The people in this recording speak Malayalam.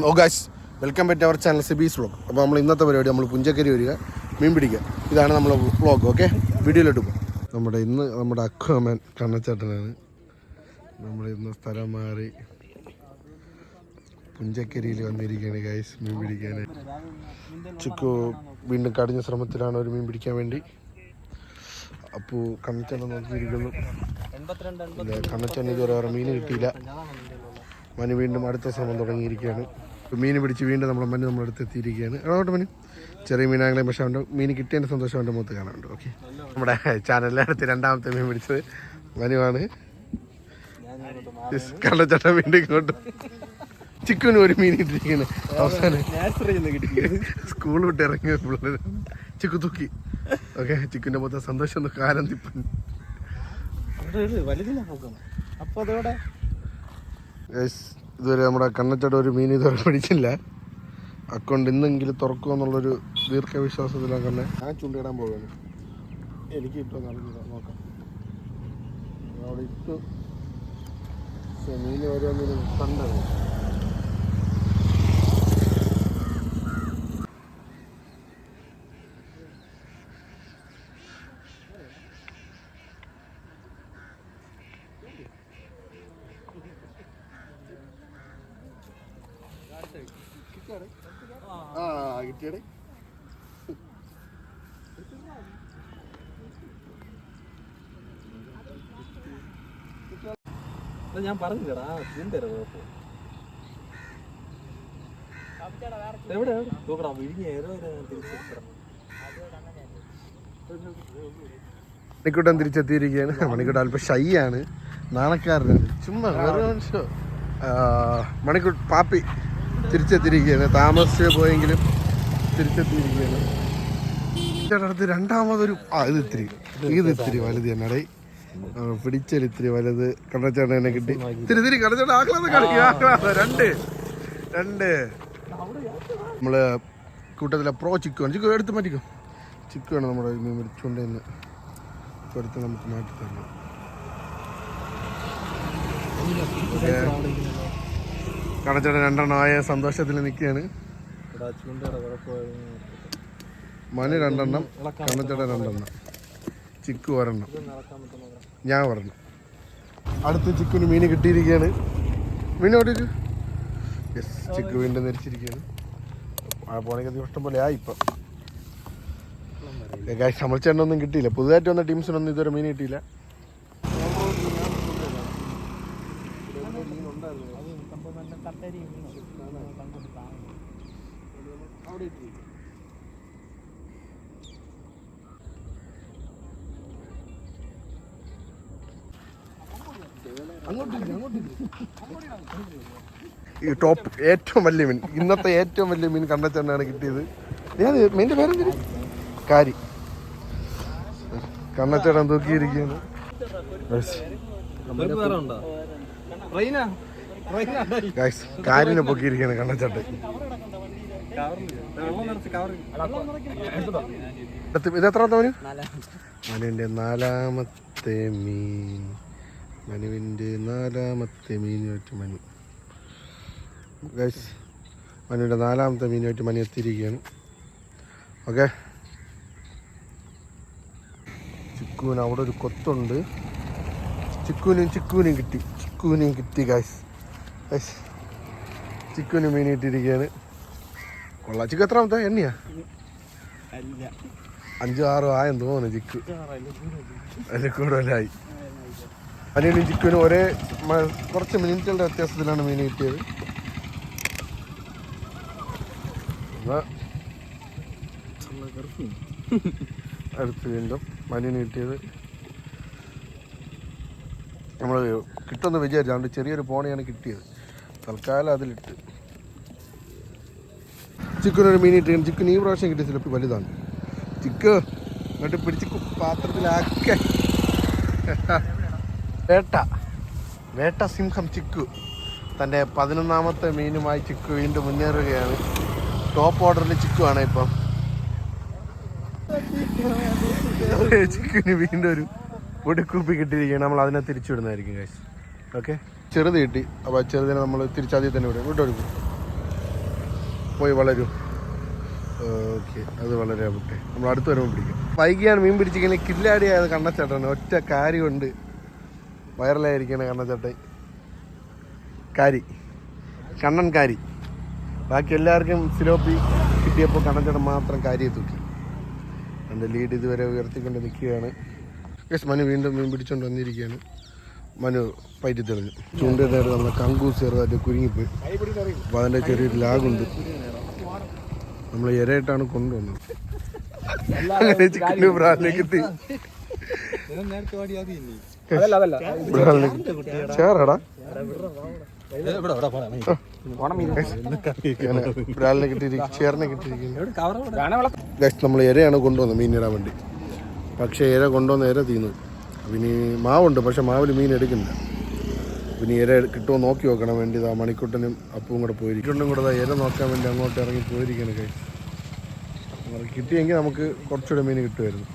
Oh guys, welcome back to our channel സിബീസ് വ്ളോഗ്. അപ്പോൾ നമ്മൾ ഇന്നത്തെ പരിപാടി നമ്മൾ പുഞ്ചക്കരി വരിക, മീൻ പിടിക്കുക. ഇതാണ് നമ്മളെ വ്ളോഗ്. ഓക്കെ, വീഡിയോയിലോട്ട് പോകും. നമ്മുടെ അക്വാമാൻ കണ്ണച്ചേട്ടനാണ്. നമ്മൾ ഇന്ന് സ്ഥലം മാറി പുഞ്ചക്കരിയിൽ വന്നിരിക്കുകയാണ് ഗായ്സ് മീൻ പിടിക്കാൻ. ചിക്കു വീണ്ടും കടിഞ്ഞ ശ്രമത്തിലാണ് ഒരു മീൻ പിടിക്കാൻ വേണ്ടി. അപ്പോൾ കണ്ണച്ചേട്ടൻ നോക്കിയിരിക്കുന്നു. കണ്ണച്ചേട്ടൻ ഇതുവരെ വേറെ മീൻ കിട്ടിയില്ല. മനു വീണ്ടും അടുത്ത ശ്രമം തുടങ്ങിയിരിക്കുകയാണ്. മീൻ പിടിച്ച് വീണ്ടും നമ്മുടെ അടുത്ത് എത്തിയിരിക്കുകയാണ്. അങ്ങോട്ട് മനു ചെറിയ മീനാണെങ്കിലും പക്ഷേ അവൻ്റെ മീൻ കിട്ടിയതിൻ്റെ സന്തോഷം അവൻ്റെ മുഖത്ത് കാണാനുണ്ട്. ഓക്കെ, നമ്മുടെ ചാനലിനടുത്ത് രണ്ടാമത്തെ മീൻ പിടിച്ചത് മനുവാണ്. കണ്ണച്ചേട്ടൻ വീണ്ടും ഇങ്ങോട്ട് ചിക്കുവിന് ഒരു മീൻ ഇട്ടിരിക്കുകയാണ്. അവസാനം സ്കൂൾ വിട്ട് ഇറങ്ങിയ പിള്ളേർ ചിക്കു തൂക്കി. ഓക്കെ, ചിക്കുവിൻ്റെ മുഖത്ത് സന്തോഷം ഒന്ന് കാലം തിപ്പൻ. ഇതുവരെ നമ്മുടെ കണ്ണച്ചേട്ടൻ ഒരു മീൻ ഇതുവരെ പിടിച്ചില്ല. അക്കൗണ്ട് ഇന്നെങ്കിലും തുറക്കുമെന്നുള്ളൊരു ദീർഘവിശ്വാസത്തിലാണ് കണ്ണെ. ഞാൻ ചൂണ്ടിടാൻ പോവുകയാണ്. എനിക്ക് ഇട്ടൊന്ന് അറിഞ്ഞില്ല, നോക്കാം. അവിടെ ഇട്ടു മീൻ ഓരോന്നിനും കണ്ടത്. കിട്ടിയടേ. ഞാൻ പറഞ്ഞില്ലടാ, എവിടെ നോക്കടാ വിഴിഞ്ഞ മണിക്കൂട്ടൻ തിരിച്ചെത്തിയിരിക്കുകയാണ്. മണിക്കൂട്ടൻ അല്പം ഷൈ ആണ്, നാണക്കാരനാണ്, ചുമ്മാ വേറെ മനുഷ്യോ. മണിക്കൂട്ട് പാപ്പി തിരിച്ചെത്തിയിരിക്കുകയാണ്. താമസിച്ച് പോയെങ്കിലും തിരിച്ചെത്തിയിരിക്കുകയാണ്. അടുത്ത് രണ്ടാമതൊരു ഇത് ഇത്തിരി വലുത് തന്നെടേ. പിടിച്ചാൽ ഇത്തിരി വലുത് കണ്ണച്ചേട്ടൻ തന്നെ കിട്ടി. തിരി കണ്ണച്ചേട്ടൻ ആക്ലാതെ രണ്ട് നമ്മള് കൂട്ടത്തിലെ പ്രോ ചിക്കുവാണ്. ചിക്കു എടുത്ത് മാറ്റിക്കും. ചിക്കുവാണ് നമ്മുടെ മീൻ പിടിച്ചുകൊണ്ട് തന്നെ എടുത്ത് നമുക്ക് മാറ്റി തരണം. കണ്ണച്ചേട്ടൻ രണ്ടെണ്ണമായ സന്തോഷത്തിൽ നിൽക്കുകയാണ്. മനു രണ്ടെണ്ണം, കണ്ണച്ചേട്ടൻ രണ്ടെണ്ണം, ചിക്കു ഒരെണ്ണം, ഞാൻ ഒരെണ്ണം. അടുത്ത് ചിക്കുവിന് മീൻ കിട്ടിയിരിക്കുകയാണ്. മീനോട്ട് യെസ്, ചിക്കു വീണ്ടും ധരിച്ചിരിക്കുകയാണ്. പോണെങ്കിൽ ഇഷ്ടം പോലെ ആയി. ഇപ്പം സമൽച്ചേട്ടനൊന്നും കിട്ടിയില്ല. പുതുതായിട്ട് വന്ന ടീംസിനൊന്നും ഇതുവരെ മീൻ കിട്ടിയില്ല. ഈ ടോപ്പ് ഏറ്റവും വലിയ മീൻ, ഇന്നത്തെ ഏറ്റവും വലിയ മീൻ കണ്ണച്ചേട്ടനാണ് കിട്ടിയത്. മീൻ്റെ പേരെന്തിന് കാരി. കണ്ണച്ചേട്ടൻ തൂക്കിയിരിക്കുകയാണ്. കാരിനെ പൊക്കിയിരിക്കുകയാണ് കണ്ണച്ചേട്ടൻ. ഇത് എത്രാമത്തെ മനു? മനുവിൻ്റെ നാലാമത്തെ മീൻ. മനുവിൻ്റെ നാലാമത്തെ മീനുമായിട്ട് മനു ഗൈസ്, മനുവിൻ്റെ നാലാമത്തെ മീനുമായിട്ട് മനു എത്തിയിരിക്കുകയാണ്. ഓക്കെ, ചിക്കുവിന് അവിടെ ഒരു കൊത്തുണ്ട്. ചിക്കുവിനും കിട്ടി ഗൈസ്. ചിക്കുവിന് മീൻ ഇട്ടിരിക്കുകയാണ്. കൊള്ളാം. ചിക്കു എത്രാമത്തെ എണ്ണയാ? 5-6 ആയെന്ന് തോന്നുന്നു. ചിക്കു അതിൽ കൂടുതലായി. മനുവിനും ചിക്കുവിനും ഒരേ കുറച്ച് മിനിറ്റുകളുടെ വ്യത്യാസത്തിലാണ് മീൻ കിട്ടിയത്. അടുത്ത് വീണ്ടും മനുവിന് കിട്ടിയത്. നമ്മൾ കിട്ടുമെന്ന് വിചാരിച്ചു. അതുകൊണ്ട് ചെറിയൊരു പോണയാണ് കിട്ടിയത്. തൽക്കാലം അതിലിട്ട് ചിക്കനൊരു മീൻ ഇട്ട്. ചിക്കൻ ഈ പ്രാവശ്യം കിട്ടിയ ചിലപ്പോൾ വലുതാണ്. ചിക്ക് എന്നിട്ട് പിടിച്ച് പാത്രത്തിലാക്ക. വേട്ട സിംഹം ചിക്കു തൻ്റെ 11ാമത്തെ മീനുമായി ചിക്കു വീണ്ടും മുന്നേറുകയാണ്. ടോപ്പ് ഓർഡറിൽ ചിക്കുവാണ് ഇപ്പം. ചിക്കുവിന് വീണ്ടും ഒരു ഒടുക്കുപ്പി കിട്ടിയിരിക്കുകയാണ്. നമ്മൾ അതിനെ തിരിച്ചുവിടുന്നതായിരിക്കും ഗൈസ്. ഓക്കെ, ചെറുത് കിട്ടി. അപ്പോൾ ചെറുതിനെ നമ്മൾ തിരിച്ചാദ്യം തന്നെ വിടും. വിട്ടൊടുക്കും. പോയി വളരും. ഓക്കെ, അത് വളരെ ആവട്ടെ. നമ്മൾ അടുത്ത് വരുമ്പോൾ പിടിക്കും. വൈകിയാണ് മീൻ പിടിച്ചിങ്ങനെ കില്ലാടിയായത് കണ്ണച്ചേട്ടന്. ഒറ്റ കാര്യമുണ്ട് വൈറലായിരിക്കണ കണ്ണച്ചേട്ടൻ. കാരി, കണ്ണൻ കാരി. ബാക്കി എല്ലാവർക്കും സിലോപ്പി കിട്ടിയപ്പോൾ കണ്ണച്ചേട്ടൻ മാത്രം കാരിയെ തൂക്കി. എൻ്റെ ലീഡ് ഇതുവരെ ഉയർത്തിക്കൊണ്ട് നിൽക്കുകയാണ്. യെസ്, മനു വീണ്ടും മീൻ പിടിച്ചുകൊണ്ട് വന്നിരിക്കുകയാണ്. മനു പയറ്റി തെളിഞ്ഞു. ചൂണ്ടയുടെ നമ്മളെ കങ്കൂസ് ചെറുതായിട്ട് കുരുങ്ങിപ്പോയി. അപ്പോൾ അതിൻ്റെ ചെറിയൊരു ലാഗുണ്ട്. നമ്മൾ ഇരയായിട്ടാണ് കൊണ്ടുവന്നത്. അങ്ങനെ ചിക്കൻ ബ്രാലിലേക്ക് എത്തി. ചേറടാ ബ്രാലിനെ കിട്ടിയിരിക്കും, ചേറിനെ കിട്ടിയിരിക്കുന്നു. നമ്മൾ ഇരയാണ് കൊണ്ടുവന്നത് മീനിടാൻ വേണ്ടി. പക്ഷേ ഇര കൊണ്ടുവന്ന ഇര തീർന്നു. പിന്നെ മാവുണ്ട്, പക്ഷെ മാവിൽ മീൻ എടുക്കുന്നില്ല. പിന്നെ ഇര കിട്ടുമോ നോക്കി നോക്കണം വേണ്ടി. ആ മണിക്കുട്ടനും അപ്പവും കൂടെ പോയിരിക്കും. കൂടെ ഇര നോക്കാൻ വേണ്ടി അങ്ങോട്ട് ഇറങ്ങി പോയിരിക്കണം. കിട്ടിയെങ്കിൽ നമുക്ക് കുറച്ചുകൂടെ മീൻ കിട്ടുമായിരുന്നു.